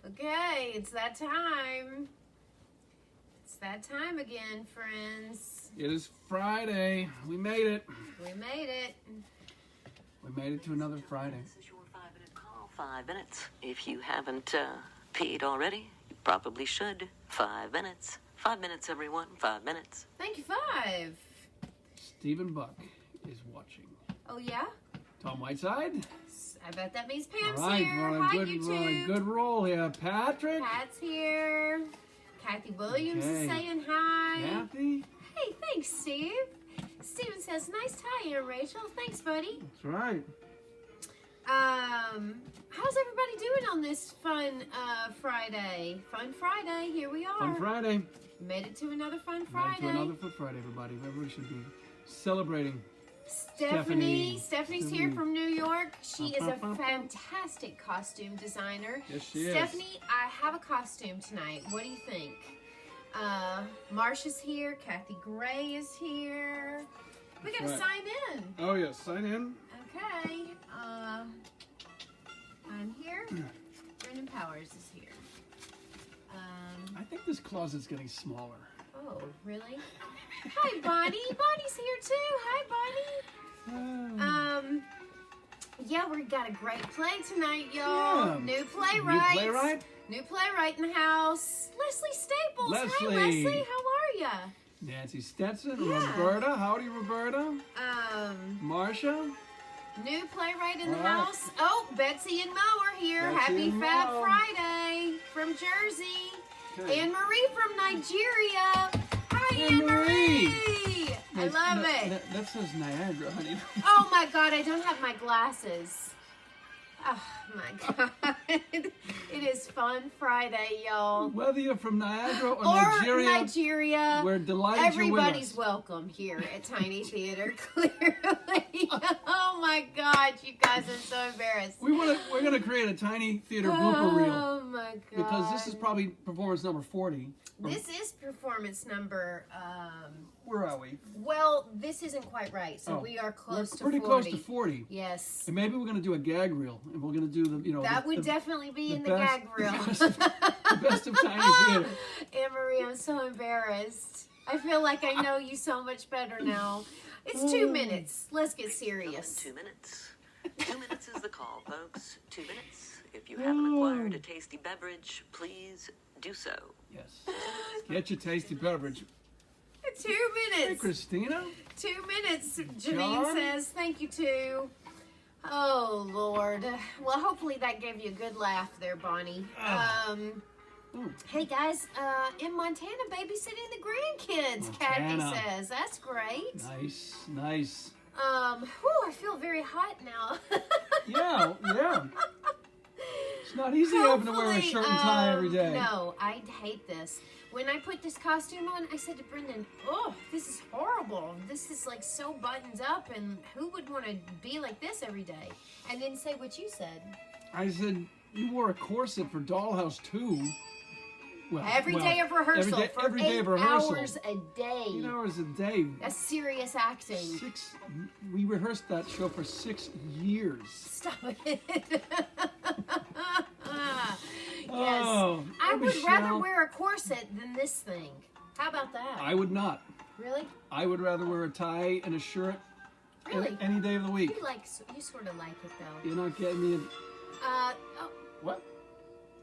Okay, it's that time. It's that time again, friends. It is Friday. We made it. We made it. We made it to another Friday. This is your 5-minute call. 5 minutes. If you haven't peed already, you probably should. 5 minutes. 5 minutes, everyone. 5 minutes. Thank you, 5. Stephen Buck is watching. Oh, yeah? Tom Whiteside. I bet that means Pam's All right, here. we're on Hi, a good, YouTube. we're on a good roll here. Patrick. Pat's here. Kathy Williams is Okay. saying hi. Kathy. Hey, thanks, Steve. Steven says, nice tie in, Rachel. Thanks, buddy. That's right. How's everybody doing on this fun Friday? Fun Friday, here we are. Fun Friday. Made it to another fun Made it Friday. to another Fun Friday, everybody. Everybody should be celebrating. Stephanie here from New York. She is a Ba-ba-ba-ba. fantastic costume designer. Yes, she is. Stephanie, I have a costume tonight. What do you think? Marsha's here. Kathy Gray is here. We gotta right. sign in. Oh, yes. Sign in. Okay. I'm here. Brendan Powers is here. I think this closet's getting smaller. Oh, really? Hi, Bonnie. Bonnie's here too. Hi, Bonnie. Yeah, we got a great play tonight, y'all. Yeah. New playwright. New playwright? New playwright in the house. Leslie Staples. Hi, Leslie. Leslie. How are ya? Nancy Stetson. Yeah. Roberta. Howdy, Roberta. Marcia. New playwright in the All right. house. Oh, Betsy and Mo are here. Betsy Happy and Fab Mo. Friday from Jersey. Okay. Anne Marie from Nigeria. Hi, Anne Anne Marie. I That's- love that- it. That says Niagara, honey. Oh my God, I don't have my glasses. Oh my God. It is Fun Friday, y'all. Whether you're from Niagara or Or Nigeria, we're delighted Everybody's you're with us. welcome here at Tiny Theater, clearly. Oh my God, you guys, I'm so embarrassed. We're gonna create a Tiny Theater blooper reel Oh my God. because this is probably performance number 40. This is performance number, Where are we? well, this isn't quite right, so Oh, we are close to pretty 40. close to 40. Yes. And maybe we're gonna do a gag reel, and we're gonna do That the, would definitely be in the best- gag reel. the best of Tiny Theater. Anne-Marie, I'm so embarrassed. I feel like I know you so much better now. It's 2 minutes. Let's get serious. 2 minutes. 2 minutes is the call, folks. 2 minutes. If you haven't acquired a tasty beverage, please do so. Yes. Get your tasty beverage. 2 Hey, minutes. Christina. 2 minutes, Janine John? says. Thank you, too. Oh, Lord. Well, hopefully that gave you a good laugh there, Bonnie. Ooh. Hey, guys, in Montana, babysitting the grandkids, Kathy Montana. says. That's great. Nice, nice. I feel very hot now. Yeah, yeah. It's not easy having to wear a shirt and tie every day. No, I hate this. When I put this costume on, I said to Brendan, oh, this is horrible. This is like so buttoned up, and who would want to be like this every day? And then say what you said. I said, you wore a corset for Dollhouse 2. Well, Every day of rehearsal for every day 8 of rehearsal. hours a day. 8 hours a day. That's serious acting. We rehearsed that show for 6 years. Stop it. Yes. Oh, I would Michelle. rather wear a corset than this thing. How about that? I would not. Really? I would rather wear a tie and a shirt Really? any day of the week. You sort of like it though. You're not getting me in... Oh, What?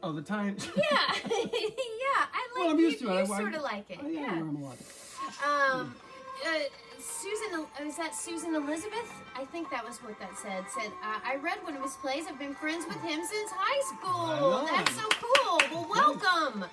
Oh, the tie... yeah. Yeah, I like Well, I'm you. used to it. You sort of like it. I Yeah. wear them a lot. Susan, is that Susan Elizabeth? I think that was what that said. Said, I read one of his plays. I've been friends with him since high school. Right on. That's so cool. Well, welcome.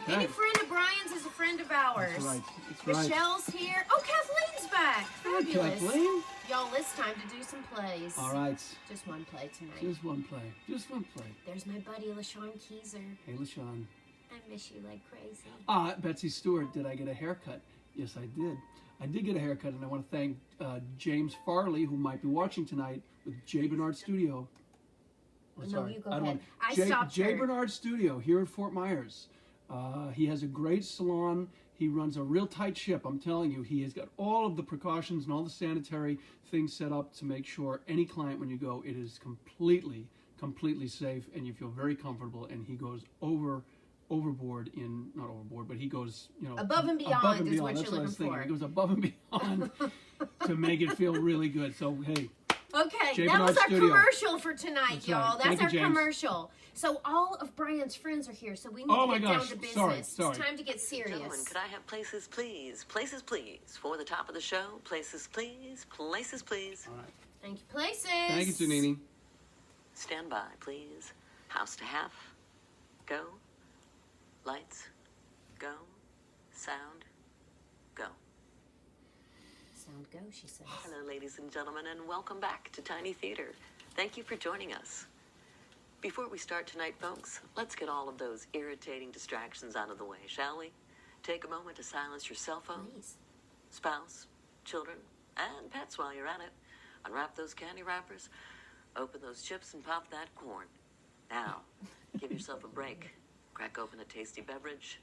Okay. Any friend of Brian's is a friend of ours. That's right. That's right. Michelle's here. Oh, Kathleen's back. Hi, Fabulous. Kathleen. Y'all, it's time to do some plays. All right. Just one play tonight. Just one play. Just one play. There's my buddy, LaShawn Keyser. Hey, LaShawn. I miss you like crazy. Betsy Stewart, did I get a haircut? Yes, I did. I did get a haircut, and I want to thank James Farley, who might be watching tonight with J. Bernard Studio. Oh, No, sorry. you go I don't ahead. want- I stopped J. her. Bernard Studio here in Fort Myers. He has a great salon. He runs a real tight ship, I'm telling you. He has got all of the precautions and all the sanitary things set up to make sure any client, when you go, it is completely completely safe, and you feel very comfortable. And he goes overboard in, not overboard, but he goes, Above and beyond is what That's you're what I looking was thinking. for. He goes above and beyond to make it feel really good. So hey, Okay, Jay that was Bernard our Studio. commercial for tonight, That's y'all. right. That's Thank you, our James. commercial. So all of Brian's friends are here, so we need Oh to my get down gosh. to business. Sorry. It's time to get Gentlemen, serious. could I have places, please? Places, please. For the top of the show, places, please. Places, please. all right. Thank you, places. Thank you, Janini. Stand by, please. House to half. Go. Lights. Go. Sound. Go. Sound go, she says. Hello, ladies and gentlemen, and welcome back to Tiny Theater. Thank you for joining us. Before we start tonight, folks, let's get all of those irritating distractions out of the way, shall we? Take a moment to silence your cell phone, Please. spouse, children, and pets while you're at it. Unwrap those candy wrappers, open those chips, and pop that corn. Now, give yourself a break. Crack open a tasty beverage,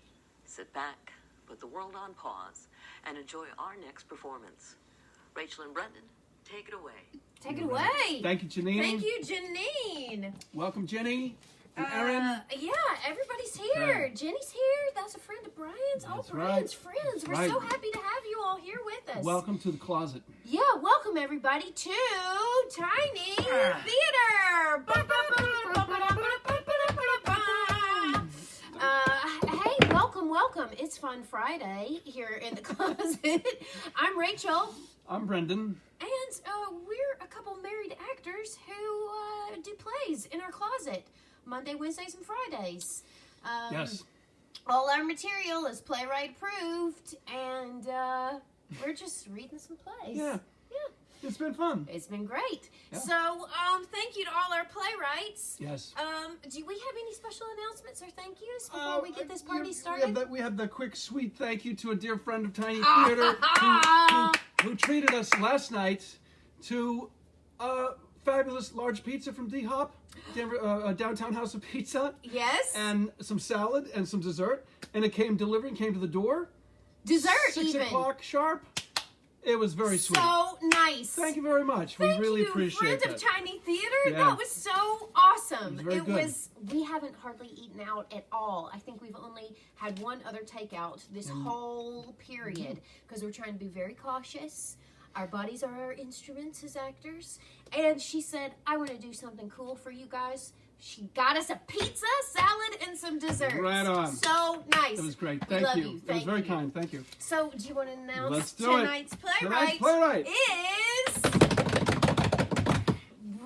sit back, put the world on pause, and enjoy our next performance. Rachel and Brendan, take it away. Take it away. Thank you, Janini. Thank you, Janine. Welcome, Jenny and Aaron. Yeah, everybody's here. Okay. Jenny's here. That's a friend of Brian's. All That's Brian's right. friends. We're Right. so happy to have you all here with us. Welcome to the closet. Yeah, welcome everybody to Tiny Theater. Hey, welcome. It's Fun Friday here in the closet. I'm Rachel, I'm Brendan. and we're a couple married actors who do plays in our closet Monday, Wednesdays, and Fridays. Yes. All our material is playwright approved, and we're just reading some plays. Yeah. It's been fun. It's been great. Yeah. So, thank you to all our playwrights. Yes. Do we have any special announcements or thank yous before we get this party We started? have the quick, sweet thank you to a dear friend of Tiny Ah. Theater who treated us last night to a fabulous large pizza from D-Hop, Denver, Downtown House of Pizza, Yes. and some salad and some dessert. And it came to the door. Dessert 6 even. o'clock sharp. It was very sweet. So nice. Thank you very much. Thank we really you, appreciate friend that. of Tiny Theater. Yeah. That was so awesome. It was very good. We haven't hardly eaten out at all. I think we've only had one other takeout this whole period because we're trying to be very cautious. Our bodies are our instruments as actors. And she said, I want to do something cool for you guys. She got us a pizza, salad, and some desserts. Right on. So nice. It was great. We Thank love you. you. It was Thank very you. kind. Thank you. So, do you want to announce Let's do it. tonight's Tonight's playwright? playwright Is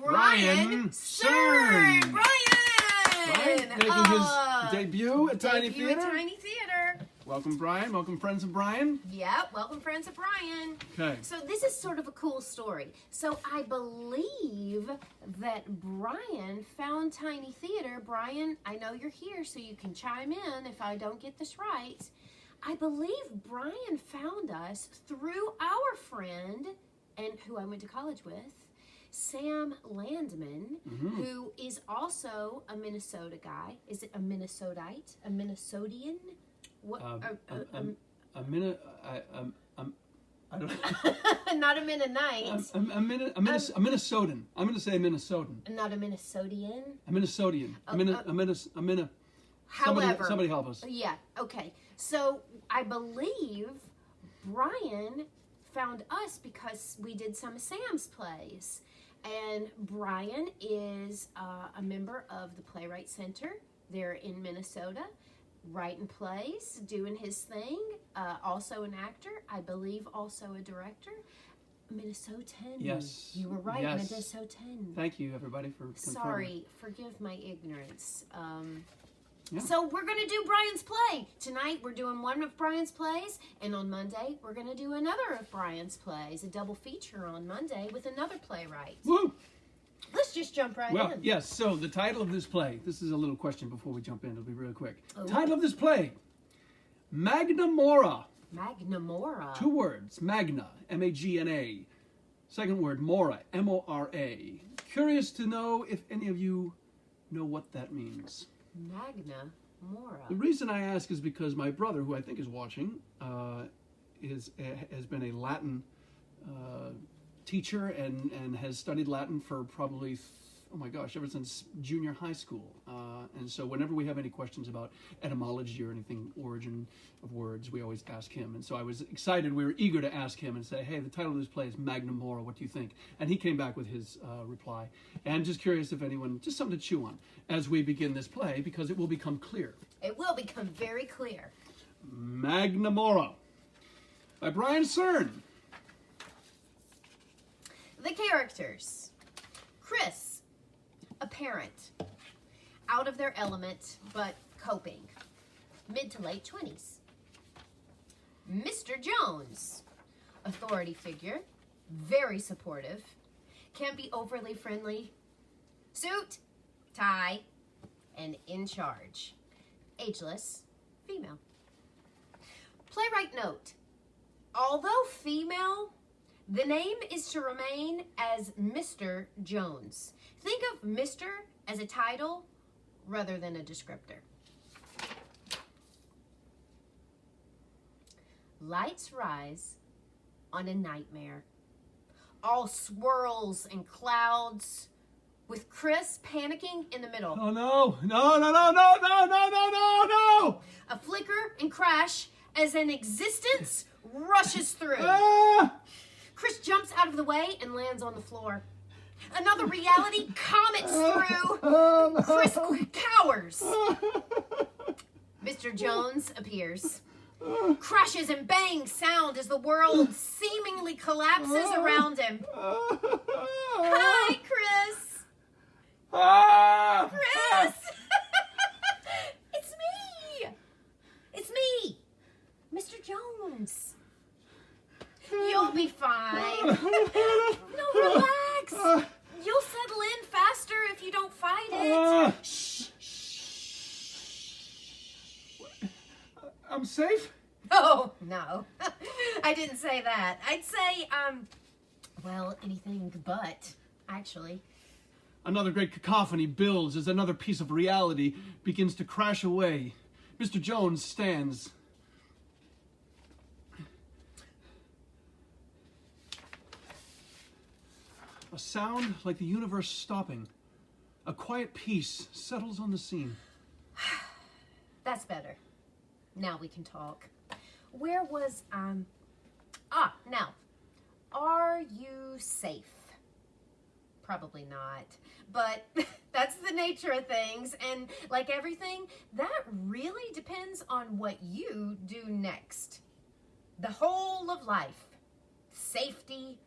Brian Brian Cern. Cern. Brian! making his debut at Tiny Debut Theater. at Tiny Theater. Welcome, Brian. Welcome, friends of Brian. Yep, welcome friends of Brian. Okay. So this is sort of a cool story. So I believe that Brian found Tiny Theater. Brian, I know you're here, so you can chime in if I don't get this right. I believe Brian found us through our friend, and who I went to college with, Sam Landman, who is also a Minnesota guy. Is it a Minnesotite? A Minnesotian? What? I don't know. Not a Mennonite. A Minnesotan. I'm going to say a Minnesotan. Not a Minnesotian. A Minnesotian. However, Somebody help us. Yeah. Okay. So I believe Brian found us because we did some of Sam's plays, and Brian is a member of the Playwright Center there in Minnesota, writing plays, doing his thing. Also an actor, I believe. Also a director. Minnesotan. Yes. You were right. Yes. Minnesotan. Thank you, everybody, for confirming. Sorry, forgive my ignorance. Yeah. So we're going to do Brian's play. Tonight we're doing one of Brian's plays, and on Monday we're going to do another of Brian's plays, a double feature on Monday with another playwright. Woo! Let's just jump right Well, in. yes, so the title of this play, this is a little question before we jump in, it'll be real quick. Oh. Title of this play, Magna Mora. Magna Mora. 2 words, Magna, M-A-G-N-A. Second word, Mora, M-O-R-A. Curious to know if any of you know what that means. Magna Mora. The reason I ask is because my brother, who I think is watching, has been a Latin teacher and has studied Latin for probably oh my gosh, ever since junior high school. And so whenever we have any questions about etymology or anything, origin of words, we always ask him. And so I was excited, we were eager to ask him and say, hey, the title of this play is Magnum Mora, what do you think? And he came back with his reply. And just curious if anyone, just something to chew on as we begin this play, because it will become clear. It will become very clear. Magnum Mora by Brian Cern. The characters. Chris, a parent, out of their element, but coping. Mid to late 20s. Mr. Jones, authority figure, very supportive, can't be overly friendly, suit, tie, and in charge. Ageless, female. Playwright note, although female, the name is to remain as Mr. Jones. Think of Mr. as a title rather than a descriptor. Lights rise on a nightmare. All swirls and clouds, with Chris panicking in the middle. Oh no, no, no, no, no, no, no, no, no, no! A flicker and crash as an existence rushes through. Ah! Chris jumps out of the way and lands on the floor. Another reality comets through. Chris cowers. Mr. Jones appears. Crashes and bangs sound as the world seemingly collapses around him. Hi, Chris. Ah! Chris! It's me! It's me! Mr. Jones. You'll be fine. No, relax. You'll settle in faster if you don't fight it. I'm safe? Oh, no. I didn't say that. I'd say, well, anything but, actually. Another great cacophony builds as another piece of reality begins to crash away. Mr. Jones stands. A sound like the universe stopping. A quiet peace settles on the scene. That's better. Now we can talk. Where was, now. Are you safe? Probably not. But that's the nature of things. And like everything, that really depends on what you do next. The whole of life. Safety,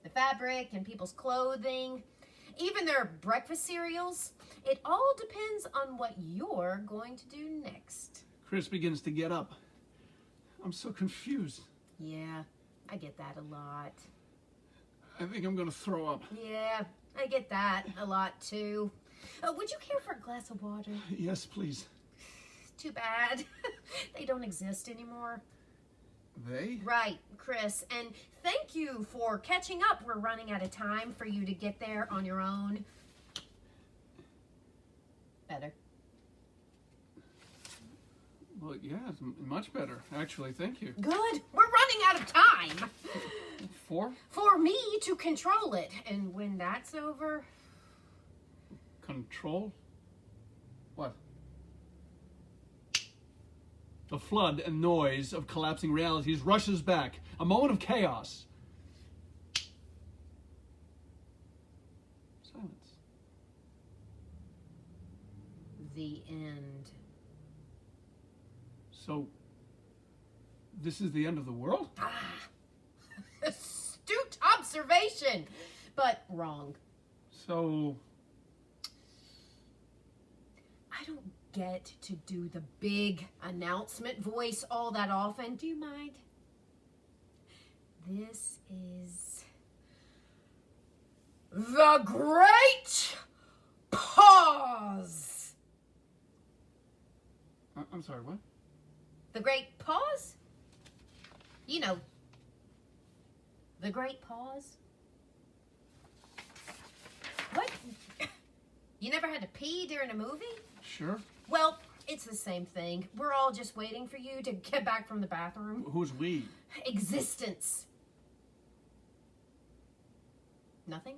the fabric and people's clothing, even their breakfast cereals. It all depends on what you're going to do next. Chris begins to get up. I'm so confused. Yeah, I get that a lot. I think I'm going to throw up. Yeah, I get that a lot too. Would you care for a glass of water? Yes, please. Too bad. They don't exist anymore. They? Right, Chris. And thank you for catching up. We're running out of time for you to get there on your own. Better. Well, yeah, it's much better, actually. Thank you. Good. We're running out of time. 4? For me to control it. And when that's over... Control? What? The flood and noise of collapsing realities rushes back. A moment of chaos. Silence. The end. So, this is the end of the world? Astute observation, but wrong. So, I don't get to do the big announcement voice all that often. Do you mind? This is the Great Pause. I'm sorry, what? The Great Pause? You know, the Great Pause. What? You never had to pee during a movie? Sure. Well, it's the same thing. We're all just waiting for you to get back from the bathroom. Who's we? Existence. Nothing?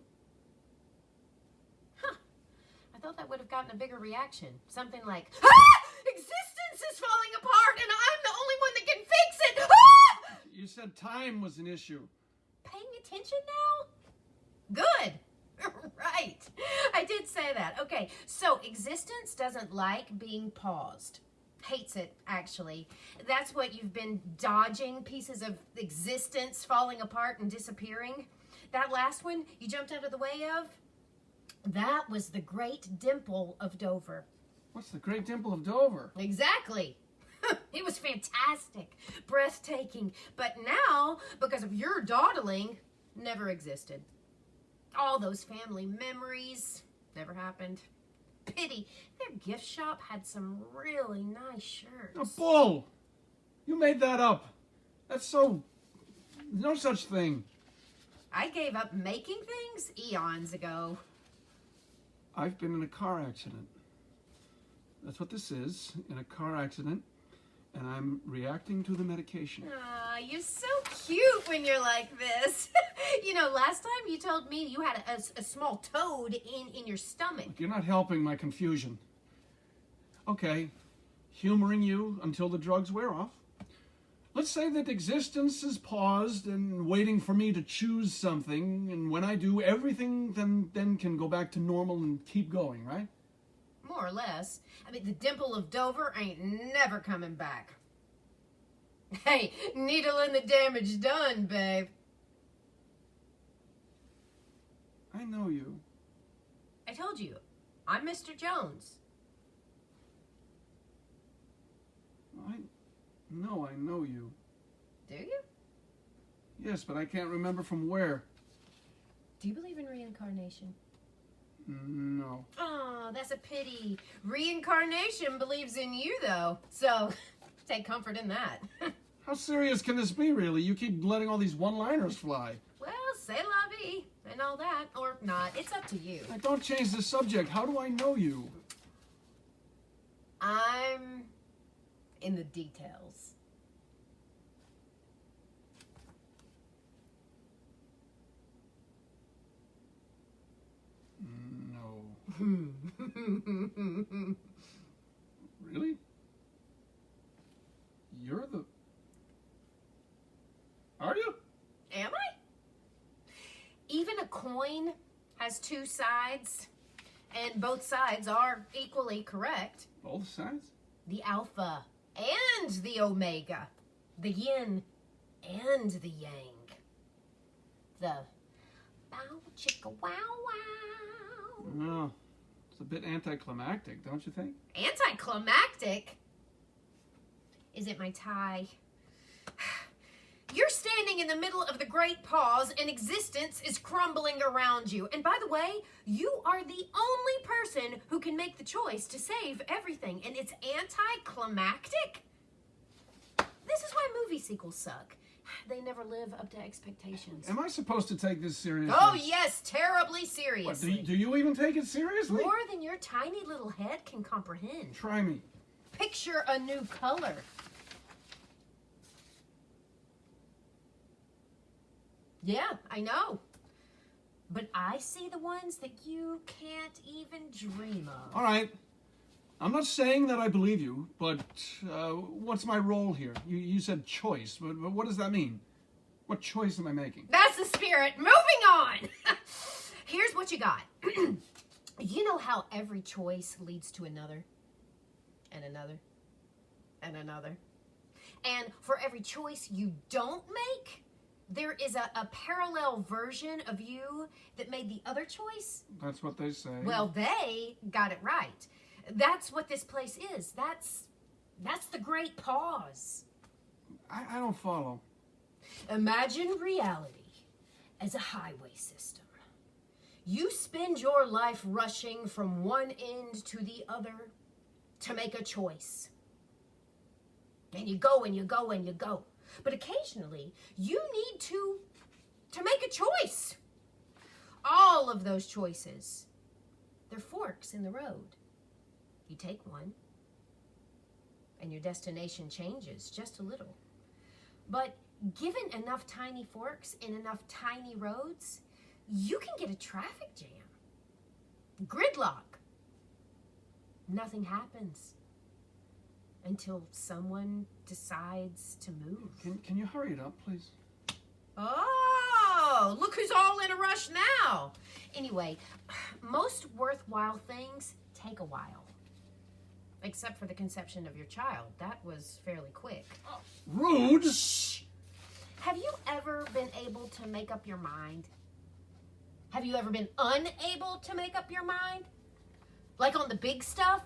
thought that would have gotten a bigger reaction. Something like, ah! Existence is falling apart and I'm the only one that can fix it! Ah! You said time was an issue. Paying attention now? Good. Right. I did say that. Okay, so existence doesn't like being paused. Hates it, actually. That's what you've been dodging, pieces of existence falling apart and disappearing. That last one you jumped out of the way of, that was the Great Dimple of Dover. What's the Great Dimple of Dover? Exactly. It was fantastic, breathtaking, but now, because of your dawdling, never existed. All those family memories never happened. Pity, their gift shop had some really nice shirts. A bull! You made that up. That's so... No such thing. I gave up making things eons ago. I've been in a car accident. That's what this is, in a car accident, and I'm reacting to the medication. Aw, you're so cute when you're like this. You know, last time you told me you had a small toad in your stomach. You're not helping my confusion. Okay, humoring you until the drugs wear off. Let's say that existence is paused and waiting for me to choose something, and when I do, everything then can go back to normal and keep going, right? More or less. I mean, the Dimple of Dover ain't never coming back. Hey, needle in the damage done, babe. I know you. I told you, I'm Mr. Jones. I know you. Do you? Yes, but I can't remember from where. Do you believe in reincarnation? No. Oh, that's a pity. Reincarnation believes in you, though. So, take comfort in that. How serious can this be, really? You keep letting all these one-liners fly. Well, c'est la vie and all that. Or not. It's up to you. Don't change the subject. How do I know you? I'm in the details. No. Really? You're the... Are you? Am I? Even a coin has two sides, and both sides are equally correct. Both sides? The alpha and the omega, the yin and the yang, the bow chicka wow wow. No. It's a bit anticlimactic, don't you think? Anticlimactic? Is it my tie? You're standing in the middle of the great pause and existence is crumbling around you. And by the way, you are the only person who can make the choice to save everything. And it's anticlimactic? This is why movie sequels suck. They never live up to expectations. Am I supposed to take this seriously? Oh, yes, terribly What, seriously. do you even take it seriously? More than your tiny little head can comprehend. Try me. Picture a new color. Yeah, I know. But I see the ones that you can't even dream of. All right. I'm not saying that I believe you, but what's my role here? You said choice, but what does that mean? What choice am I making? That's the spirit. Moving on. Here's what you got. You know how every choice leads to another, and another, and another. And for every choice you don't make, there is a parallel version of you that made the other choice. That's what they say. Well, they got it right. That's what this place is. That's the great pause. I don't follow. Imagine reality as a highway system. You spend your life rushing from one end to the other to make a choice. And you go and you go and you go. But occasionally, you need to make a choice. All of those choices, they're forks in the road. You take one, and your destination changes just a little. But given enough tiny forks and enough tiny roads, you can get a traffic jam, gridlock, nothing happens until someone decides to move. Can you hurry it up, please? Oh, look who's all in a rush now. Anyway, most worthwhile things take a while. Except for the conception of your child. That was fairly quick. Rude! Shh! Have you ever been able to make up your mind? Have you ever been unable to make up your mind? Like on the big stuff?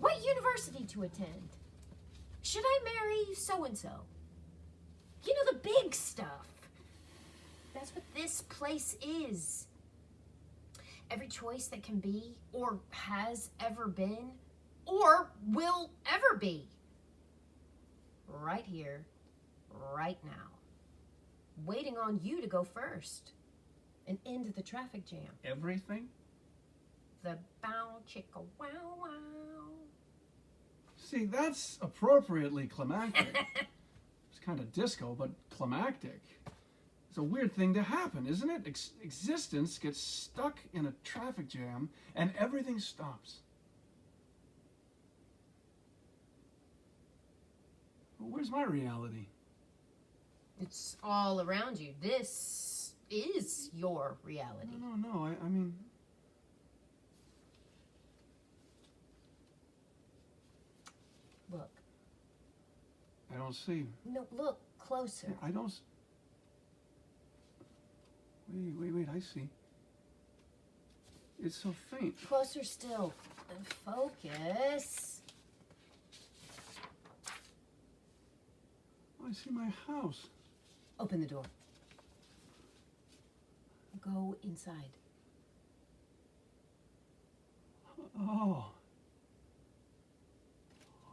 What university to attend? Should I marry so-and-so? You know, the big stuff. That's what this place is. Every choice that can be, or has ever been, or will ever be. Right here, right now. Waiting on you to go first. And end the traffic jam. Everything? The bow chicka wow wow. See, that's appropriately climactic. It's kind of disco, but climactic. It's a weird thing to happen, isn't it? Existence gets stuck in a traffic jam and everything stops. Well, where's my reality? It's all around you. This is your reality. No, I mean... Look. I don't see. No, look closer. I don't... Wait, I see. It's so faint. Closer still. Focus. I see my house. Open the door. Go inside. Oh,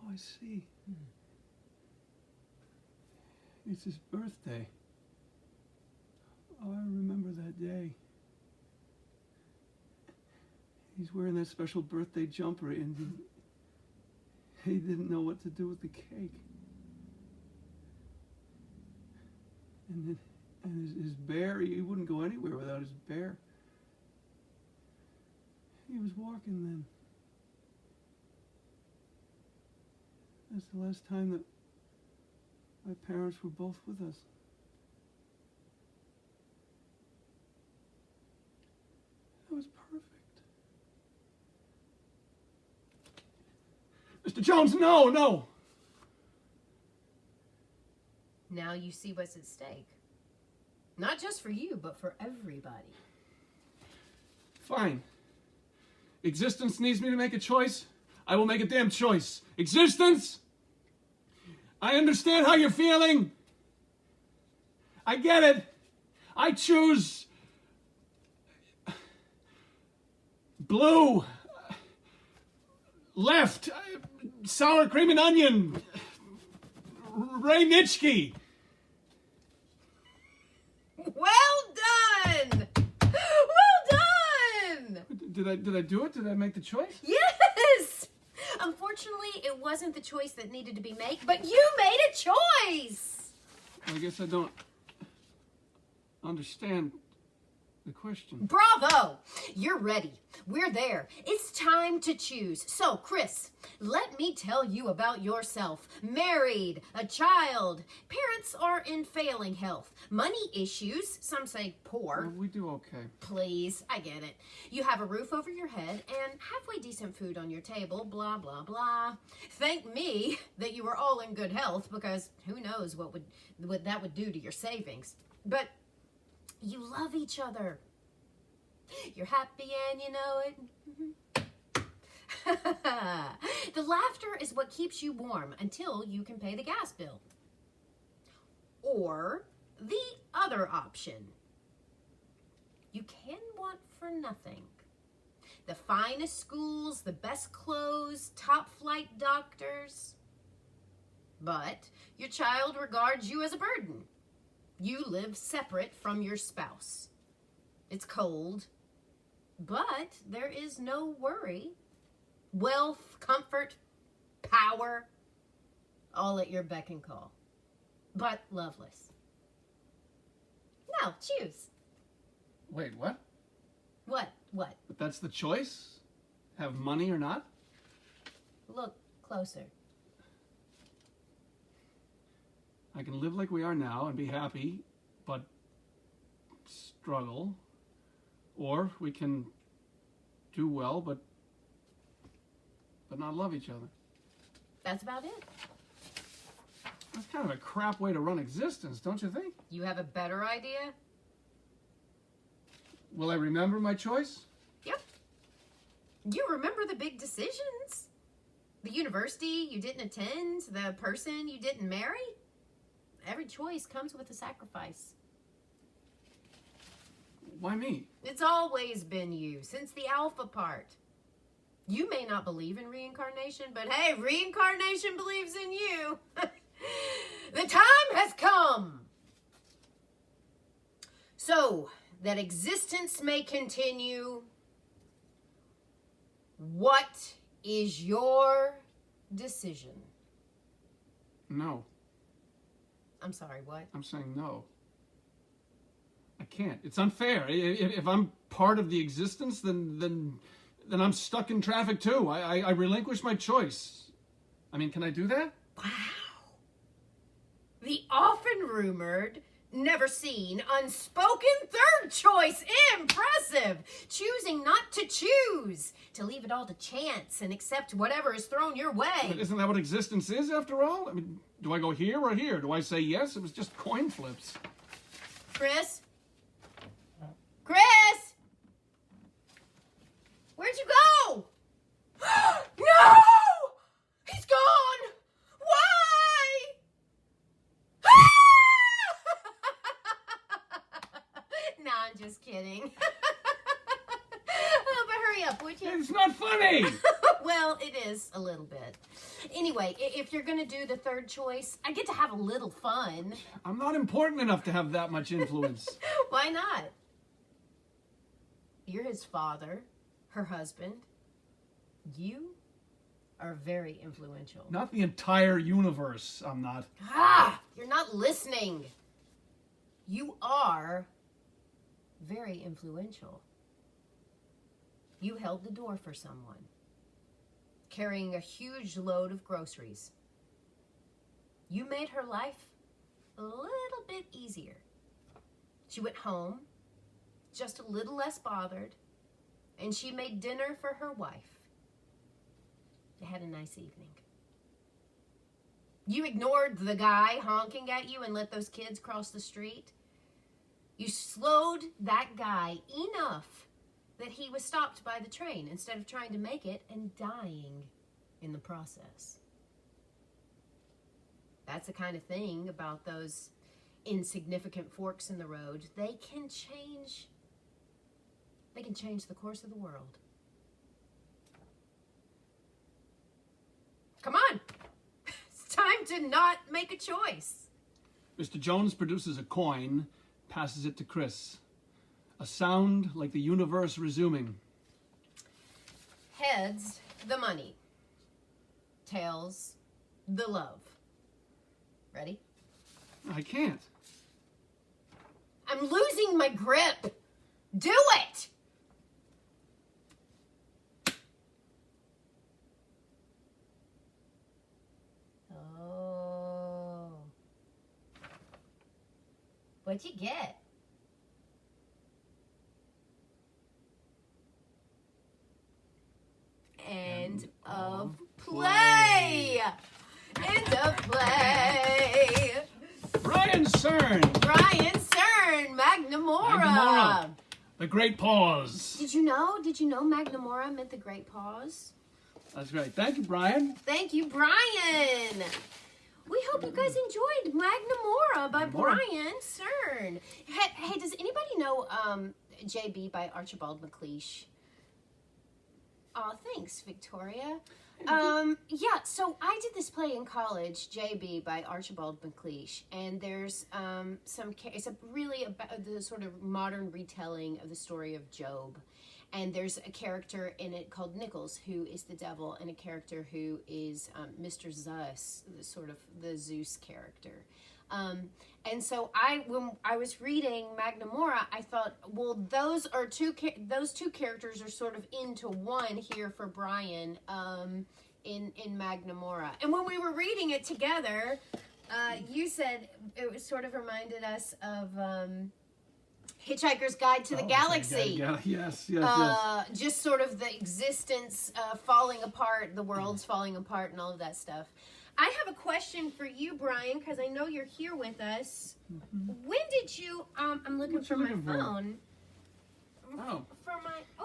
I see. It's his birthday. Oh, I remember that day. He's wearing that special birthday jumper and he didn't know what to do with the cake. And his bear, he wouldn't go anywhere without his bear. He was walking then. That's the last time that my parents were both with us. That was perfect. Mr. Jones, no! Now you see what's at stake. Not just for you, but for everybody. Fine. Existence needs me to make a choice. I will make a damn choice. Existence! I understand how you're feeling. I get it. I choose blue, left, sour cream and onion, Ray Nitschke. Well done! Well done! Did I do it? Did I make the choice? Yes! Unfortunately, it wasn't the choice that needed to be made, but you made a choice! I guess I don't understand the question. Bravo! You're ready. We're there. It's time to choose. So, Chris, let me tell you about yourself. Married, a child. Parents are in failing health. Money issues, some say poor. We do okay. Please, I get it. You have a roof over your head and halfway decent food on your table, blah, blah, blah. Thank me that you are all in good health, because who knows what that would do to your savings. But you love each other. You're happy and you know it. The laughter is what keeps you warm until you can pay the gas bill. Or the other option. You can want for nothing. The finest schools, the best clothes, top flight doctors. But your child regards you as a burden. You live separate from your spouse. It's cold, but there is no worry. Wealth, comfort, power, all at your beck and call. But loveless. Now, choose. Wait, what? What? But that's the choice? Have money or not? Look closer. I can live like we are now and be happy, but struggle. Or we can do well, but not love each other. That's about it. That's kind of a crap way to run existence, don't you think? You have a better idea? Will I remember my choice? Yep. You remember the big decisions? The university you didn't attend, the person you didn't marry? Every choice comes with a sacrifice. Why me? It's always been you, since the alpha part. You may not believe in reincarnation, but hey, reincarnation believes in you. The time has come. So, that existence may continue. What is your decision? No. I'm sorry, what? I'm saying no. I can't. It's unfair. If I'm part of the existence, then I'm stuck in traffic too. I relinquish my choice. I mean, can I do that? Wow. The often rumored, never seen, unspoken third choice. Impressive. Choosing not to choose. To leave it all to chance and accept whatever is thrown your way. But isn't that what existence is, after all? I mean, do I go here or here? Do I say yes? It was just coin flips. Chris? Chris? Where'd you go? No! He's gone! Why? No, I'm just kidding. Oh, but hurry up, would you? It's not funny! Well, it is a little bit. Anyway, if you're going to do the third choice, I get to have a little fun. I'm not important enough to have that much influence. Why not? You're his father, her husband. You are very influential. Not the entire universe, I'm not. Ah, you're not listening. You are very influential. You held the door for someone, carrying a huge load of groceries. You made her life a little bit easier. She went home, just a little less bothered, and she made dinner for her wife. They had a nice evening. You ignored the guy honking at you and let those kids cross the street. You slowed that guy enough that he was stopped by the train instead of trying to make it and dying in the process. That's the kind of thing about those insignificant forks in the road. They can change the course of the world. Come on. It's time to not make a choice. Mr. Jones produces a coin, passes it to Chris. A sound like the universe resuming. Heads, the money. Tails, the love. Ready? I can't. I'm losing my grip. Do it! Oh. What'd you get? End of play. End of play. Brian Cern! Brian Cern, Magnamora. Magnamora. The Great Pause. Did you know Magnamora meant the great pause? That's right. Thank you, Brian. Thank you, Brian. We hope you guys enjoyed Magnamora by Magnamora. Brian Cern. Hey, does anybody know JB by Archibald MacLeish? Oh, thanks, Victoria. Yeah, so I did this play in college, JB by Archibald MacLeish, and there's it's really about the sort of modern retelling of the story of Job. And there's a character in it called Nichols, who is the devil, and a character who is Mr. Zeus, the sort of the Zeus character. And so when I was reading Magnamora, I thought, well, those two characters are sort of into one here for Brian. in Magnamora. And when we were reading it together, you said it was sort of reminded us of Hitchhiker's Guide to the Galaxy. Yes. Just sort of the existence falling apart, the world's falling apart, and all of that stuff. I have a question for you, Brian, because I know you're here with us. When did you? I'm looking What for you my looking for? phone. Oh.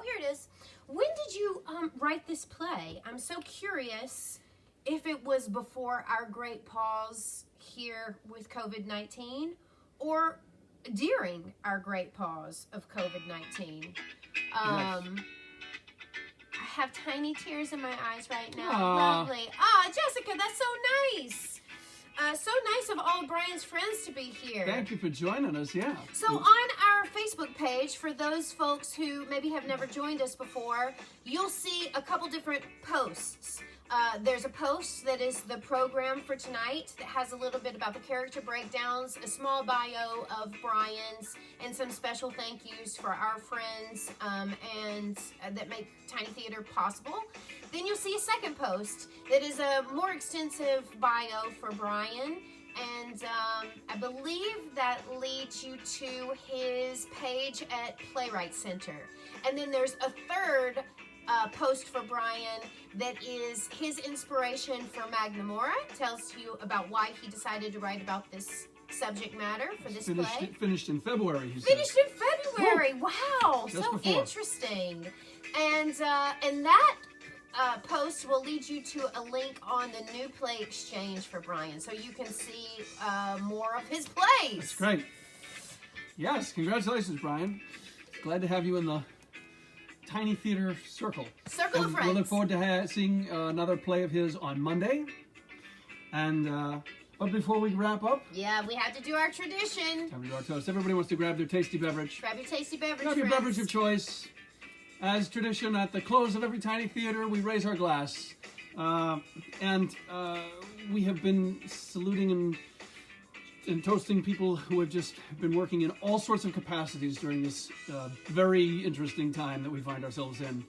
Here it is. When did you write this play? I'm so curious if it was before our great pause here with COVID-19 or during our great pause of COVID-19. I have tiny tears in my eyes right now. Aw. Lovely. Jessica, that's so nice. So nice of all of Brian's friends to be here. Thank you for joining us. Yeah. So on our Facebook page, for those folks who maybe have never joined us before, you'll see a couple different posts. There's a post that is the program for tonight that has a little bit about the character breakdowns, a small bio of Brian's, and some special thank yous for our friends and that make Tiny Theater possible. Then you'll see a second post that is a more extensive bio for Brian, and I believe that leads you to his page at Playwright Center. And then there's a third post for Brian that is his inspiration for Magnamora. It tells you about why he decided to write about this subject matter for this play. Finished in February, he said. Finished in February. Wow, Just so before. interesting. And that post will lead you to a link on the New Play Exchange for Brian, so you can see more of his plays. That's great. Yes, congratulations, Brian. Glad to have you in the Tiny Theater Circle. Circle of And Friends. we'll look forward to seeing another play of his on Monday. And but before we wrap up, Yeah, we have to do our tradition. time to do our toast. Everybody wants to grab their tasty beverage. Grab your tasty beverage, Grab your friends. beverage of choice. As tradition, at the close of every Tiny Theater, we raise our glass. And we have been saluting and toasting people who have just been working in all sorts of capacities during this very interesting time that we find ourselves in.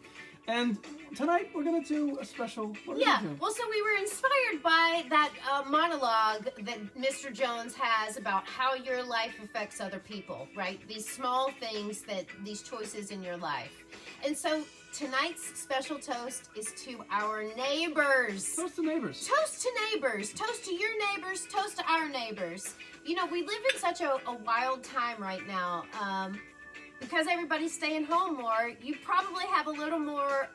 And tonight we're going to do a special... What are we Yeah, gonna do? well, so we were inspired by that monologue that Mr. Jones has about how your life affects other people, right? These small things, these choices in your life. And so tonight's special toast is to our neighbors. Toast the neighbors. Toast to neighbors. Toast to your neighbors. Toast to our neighbors. You know, we live in such a wild time right now. Because everybody's staying home more, you probably have a little more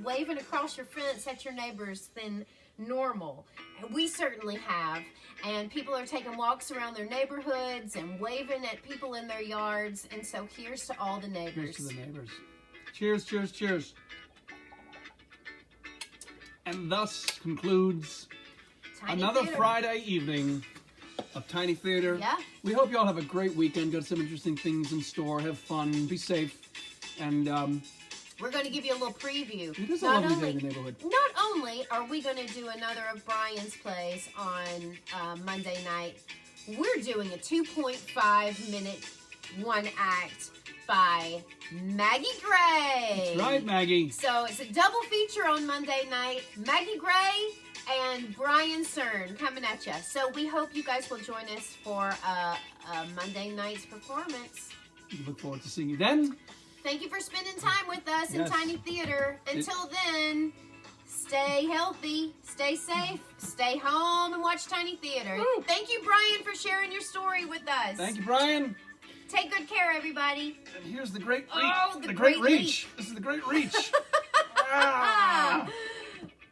waving across your fence at your neighbors than normal. And we certainly have. And people are taking walks around their neighborhoods and waving at people in their yards. And so here's to all the neighbors. Cheers to the neighbors. Cheers, cheers, cheers. And thus concludes Tiny another Theater. Friday evening of Tiny Theater. Yeah. We hope you all have a great weekend. Got some interesting things in store. Have fun. Be safe. And We're going to give you a little preview. it is a lovely day in the neighborhood. Not only are we going to do another of Brian's plays on Monday night, we're doing a 2.5 minute one act by Maggie Gray. That's right, Maggie. So it's a double feature on Monday night. Maggie Gray and Brian Cern coming at you. So we hope you guys will join us for a Monday night's performance. We look forward to seeing you then. Thank you for spending time with us in Yes. Tiny Theater. Until then, stay healthy, stay safe, stay home, and watch Tiny Theater. Woo. Thank you, Brian, for sharing your story with us. Thank you, Brian. Take good care, everybody. And here's the great reach. Oh, the great great reach. reach. This is the great reach. Ah.